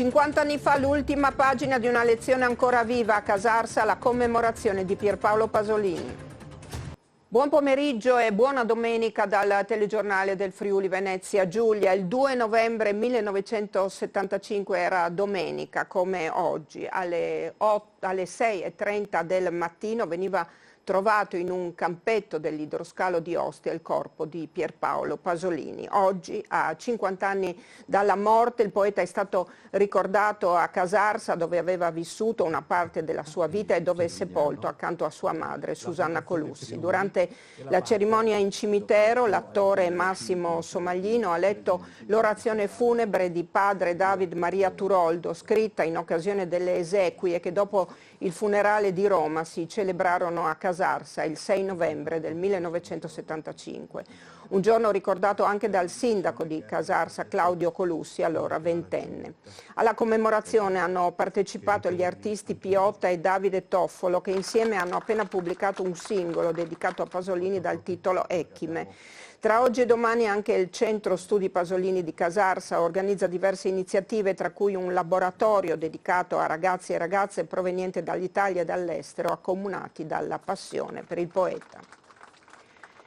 50 anni fa l'ultima pagina di una lezione ancora viva a Casarsa, la commemorazione di Pierpaolo Pasolini. Buon pomeriggio e buona domenica dal telegiornale del Friuli Venezia Giulia. Il 2 novembre 1975 era domenica, come oggi. Alle 6:30 del mattino veniva trovato in un campetto dell'idroscalo di Ostia il corpo di Pierpaolo Pasolini. Oggi, a 50 anni dalla morte, il poeta è stato ricordato a Casarsa, dove aveva vissuto una parte della sua vita e dove è sepolto accanto a sua madre, Susanna Colussi. Durante la cerimonia in cimitero, l'attore Massimo Somaglino ha letto l'orazione funebre di padre David Maria Turoldo, scritta in occasione delle esequie che dopo il funerale di Roma si celebrarono a Casarsa il 6 novembre del 1975. Un giorno ricordato anche dal sindaco di Casarsa, Claudio Colussi, allora ventenne. Alla commemorazione hanno partecipato gli artisti Piotta e Davide Toffolo, che insieme hanno appena pubblicato un singolo dedicato a Pasolini dal titolo Ecchime. Tra oggi e domani anche il Centro Studi Pasolini di Casarsa organizza diverse iniziative, tra cui un laboratorio dedicato a ragazzi e ragazze provenienti dall'Italia e dall'estero, accomunati dalla passione per il poeta.